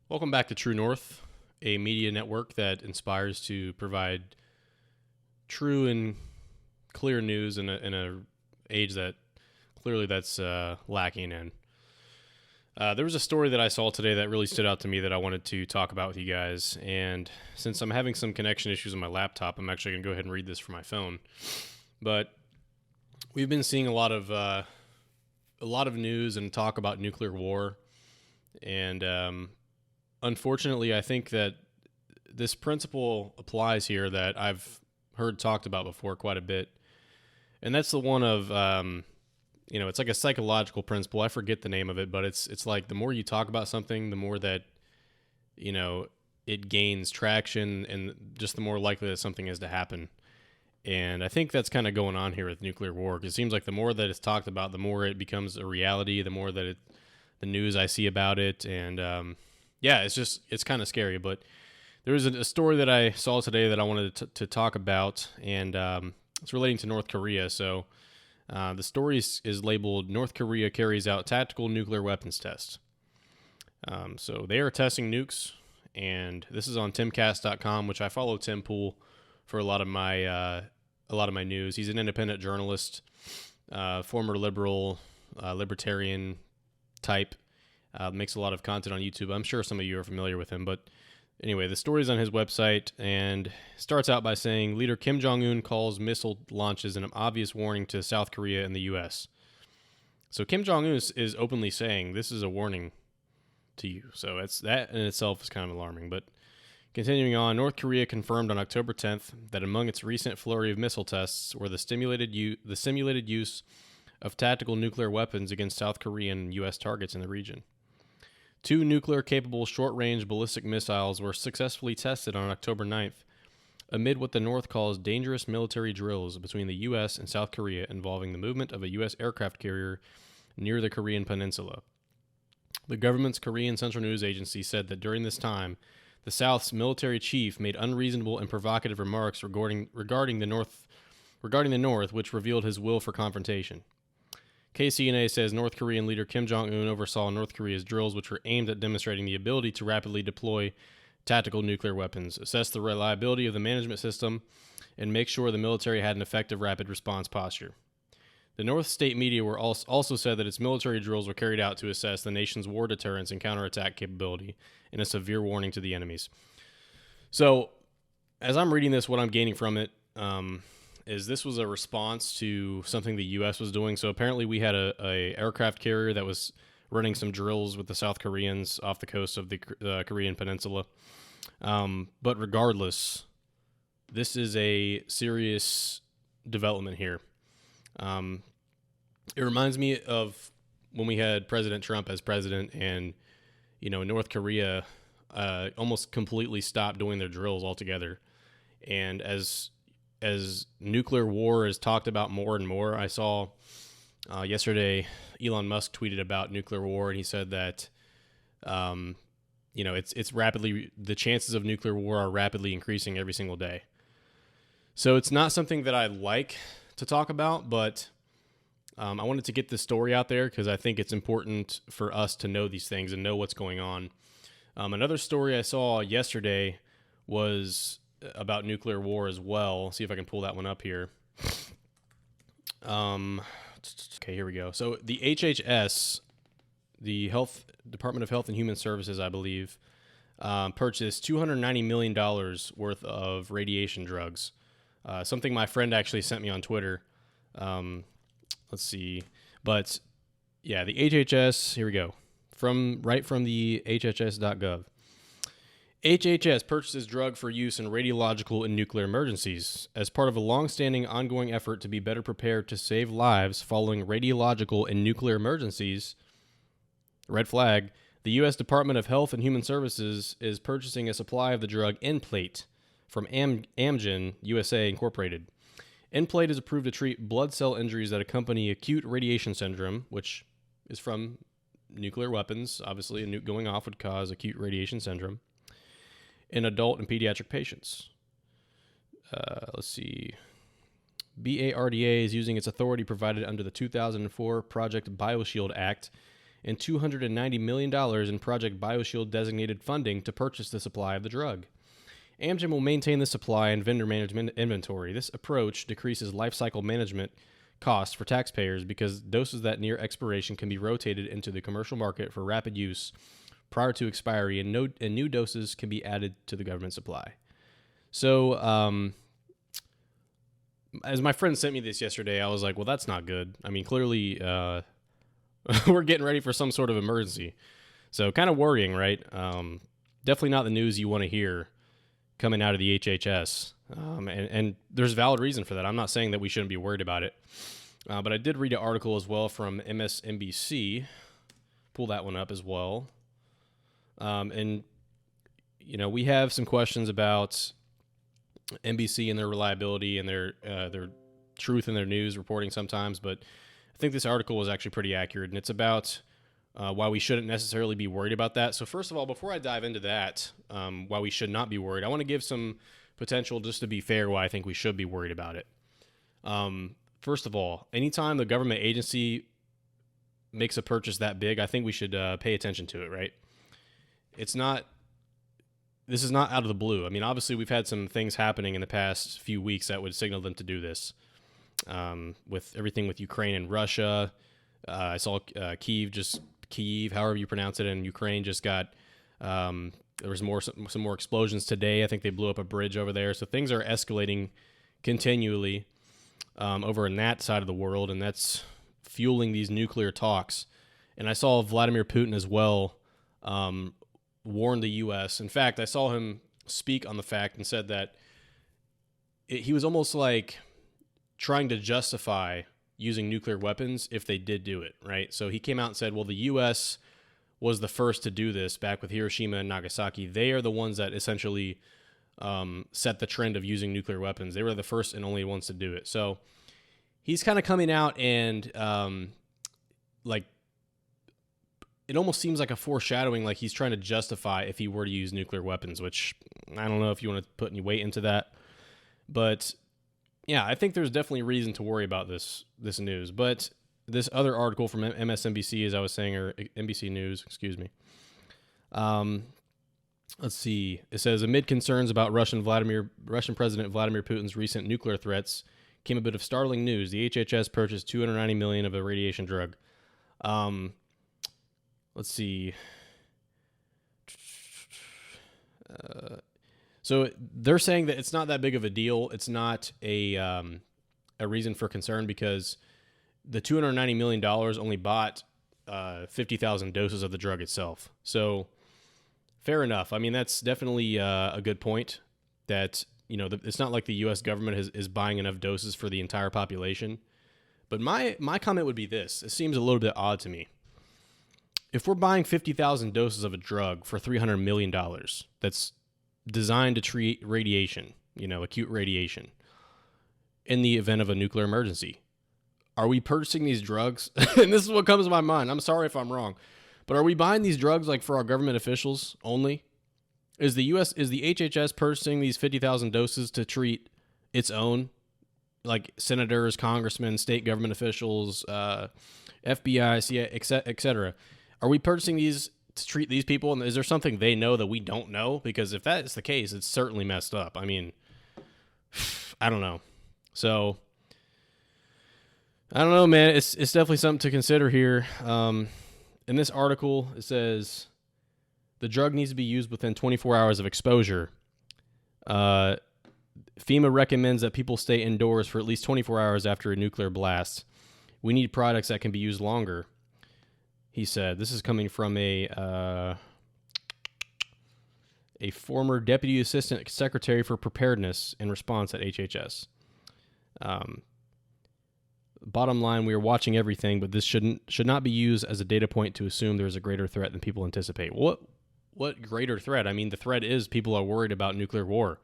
Welcome back to True North, a media network that inspires to provide true and clear news in a age that clearly that's lacking in. There was a story that I saw today that really stood out to me that I wanted to talk about with you guys. And since I'm having some connection issues on my laptop, I'm actually going to go ahead and read this from my phone. But we've been seeing a lot of news and talk about nuclear war, and unfortunately, I think that this principle applies here that I've heard talked about before quite a bit, and that's the one of it's like a psychological principle. I forget the name of it, but it's like the more you talk about something, the more that it gains traction, and just the more likely that something is to happen. And I think that's kind of going on here with nuclear war, because it seems like the more that it's talked about, the more it becomes a reality, the more that the news I see about it. And it's kind of scary. But there was a story that I saw today that I wanted to talk about, and it's relating to North Korea. So the story is labeled, North Korea carries out tactical nuclear weapons test. So they are testing nukes, and this is on timcast.com, which I follow Tim Pool for a lot of my news. He's an independent journalist, former libertarian type. Makes a lot of content on YouTube. I'm sure some of you are familiar with him, but anyway, the story's on his website and starts out by saying Leader Kim Jong-un calls missile launches an obvious warning to South Korea and the U.S. So Kim Jong-un is openly saying this is a warning to you. So that in itself is kind of alarming. But continuing on, North Korea confirmed on October 10th that among its recent flurry of missile tests were the simulated use of tactical nuclear weapons against South Korean and U.S. targets in the region. 2 nuclear-capable short-range ballistic missiles were successfully tested on October 9th, amid what the North calls dangerous military drills between the U.S. and South Korea involving the movement of a U.S. aircraft carrier near the Korean peninsula. The government's Korean Central News Agency said that during this time, the South's military chief made unreasonable and provocative remarks regarding the North, which revealed his will for confrontation. KCNA says North Korean leader Kim Jong-un oversaw North Korea's drills, which were aimed at demonstrating the ability to rapidly deploy tactical nuclear weapons, assess the reliability of the management system, and make sure the military had an effective rapid response posture. The North state media also said that its military drills were carried out to assess the nation's war deterrence and counterattack capability, and a severe warning to the enemies. So, as I'm reading this, what I'm gaining from it is this was a response to something the U.S. was doing. So apparently we had a aircraft carrier that was running some drills with the South Koreans off the coast of the Korean peninsula. But regardless, this is a serious development here. It reminds me of when we had President Trump as president, and North Korea almost completely stopped doing their drills altogether. And as nuclear war is talked about more and more, I saw yesterday Elon Musk tweeted about nuclear war, and he said that it's rapidly, the chances of nuclear war are rapidly increasing every single day. So it's not something that I like to talk about, but I wanted to get this story out there because I think it's important for us to know these things and know what's going on. Another story I saw yesterday was about nuclear war as well. See if I can pull that one up here. Okay, here we go. So the HHS, the Department of Health and Human Services, I believe, purchased $290 million worth of radiation drugs. Something my friend actually sent me on Twitter. Let's see. But yeah, the HHS, here we go. From the HHS.gov. HHS purchases drug for use in radiological and nuclear emergencies as part of a long-standing ongoing effort to be better prepared to save lives following radiological and nuclear emergencies. Red flag. The U.S. Department of Health and Human Services is purchasing a supply of the drug Nplate from Amgen USA Inc. Nplate is approved to treat blood cell injuries that accompany acute radiation syndrome, which is from nuclear weapons. Obviously, a nuke going off would cause acute radiation syndrome in adult and pediatric patients. Let's see. BARDA is using its authority provided under the 2004 Project BioShield Act and $290 million in Project BioShield designated funding to purchase the supply of the drug. Amgen will maintain the supply and vendor management inventory. This approach decreases lifecycle management costs for taxpayers because doses that near expiration can be rotated into the commercial market for rapid use prior to expiry, and new doses can be added to the government supply. So, as my friend sent me this yesterday, I was like, well, that's not good. I mean, clearly, we're getting ready for some sort of emergency. So kind of worrying, right? Definitely not the news you want to hear coming out of the HHS. And there's valid reason for that. I'm not saying that we shouldn't be worried about it. But I did read an article as well from MSNBC. Pull that one up as well. And, you know, we have some questions about NBC and their reliability and their truth in their news reporting sometimes, but I think this article was actually pretty accurate, and it's about why we shouldn't necessarily be worried about that. So first of all, before I dive into that, why we should not be worried, I want to give some potential, just to be fair, why I think we should be worried about it. First of all, anytime the government agency makes a purchase that big, I think we should pay attention to it, right? This is not out of the blue. I mean, obviously, we've had some things happening in the past few weeks that would signal them to do this. With everything with Ukraine and Russia, I saw Kyiv, however you pronounce it, in Ukraine just got. There was some more explosions today. I think they blew up a bridge over there. So things are escalating continually over in that side of the world, and that's fueling these nuclear talks. And I saw Vladimir Putin as well warn the U.S. In fact, I saw him speak on the fact and said that he was almost like trying to justify using nuclear weapons if they did do it, right? So he came out and said, well, the U.S. was the first to do this back with Hiroshima and Nagasaki. They are the ones that essentially set the trend of using nuclear weapons. They were the first and only ones to do it. So he's kind of coming out and like it almost seems like a foreshadowing, like he's trying to justify if he were to use nuclear weapons, which I don't know if you want to put any weight into that. But yeah, I think there's definitely reason to worry about this news. But this other article from MSNBC, as I was saying, or NBC News, excuse me. Let's see. It says, amid concerns about Russian President Vladimir Putin's recent nuclear threats came a bit of startling news. The HHS purchased $290 million of a radiation drug. Let's see. So they're saying that it's not that big of a deal. It's not a reason for concern because the $290 million only bought 50,000 doses of the drug itself. So fair enough. I mean, that's definitely a good point that, you know, it's not like the U.S. government is buying enough doses for the entire population. But my comment would be this. It seems a little bit odd to me. If we're buying 50,000 doses of a drug for $300 million that's designed to treat radiation, you know, acute radiation, in the event of a nuclear emergency, are we purchasing these drugs? And this is what comes to my mind. I'm sorry if I'm wrong. But are we buying these drugs like for our government officials only? Is the HHS purchasing these 50,000 doses to treat its own, like senators, congressmen, state government officials, FBI, CIA, et cetera? Are we purchasing these to treat these people? And is there something they know that we don't know? Because if that is the case, it's certainly messed up. I mean, I don't know. So I don't know, man. It's definitely something to consider here. In this article, it says the drug needs to be used within 24 hours of exposure. FEMA recommends that people stay indoors for at least 24 hours after a nuclear blast. We need products that can be used longer, he said. This is coming from a former Deputy Assistant Secretary for Preparedness and Response at HHS. Bottom line, we are watching everything, but this should not be used as a data point to assume there's a greater threat than people anticipate. What greater threat? I mean, the threat is people are worried about nuclear war.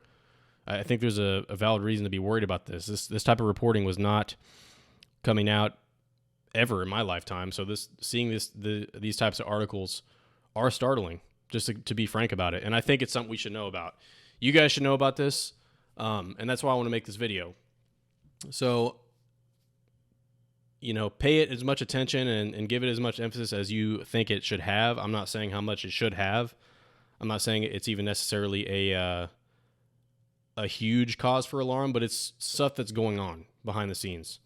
I think there's a valid reason to be worried about this. This type of reporting was not coming out ever in my lifetime. So seeing these types of articles are startling, just to be frank about it. And I think it's something we should know about. You guys should know about this, and that's why I want to make this video. So, pay it as much attention and give it as much emphasis as you think it should have. I'm not saying how much it should have. I'm not saying it's even necessarily a huge cause for alarm, but it's stuff that's going on behind the scenes.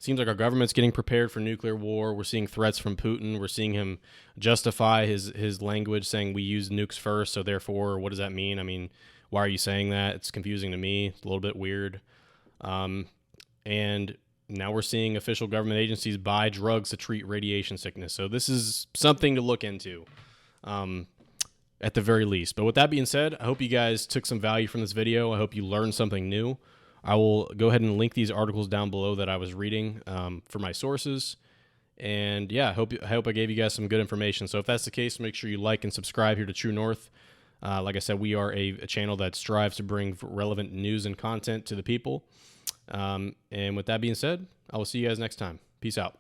Seems like our government's getting prepared for nuclear war. We're seeing threats from Putin. We're seeing him justify his language, saying we use nukes first, so therefore, what does that mean? I mean, why are you saying that? It's confusing to me. It's a little bit weird. And now we're seeing official government agencies buy drugs to treat radiation sickness. So this is something to look into, at the very least. But with that being said, I hope you guys took some value from this video. I hope you learned something new. I will go ahead and link these articles down below that I was reading for my sources. And yeah, I hope I gave you guys some good information. So if that's the case, make sure you like and subscribe here to True North. Like I said, we are a channel that strives to bring relevant news and content to the people. And with that being said, I will see you guys next time. Peace out.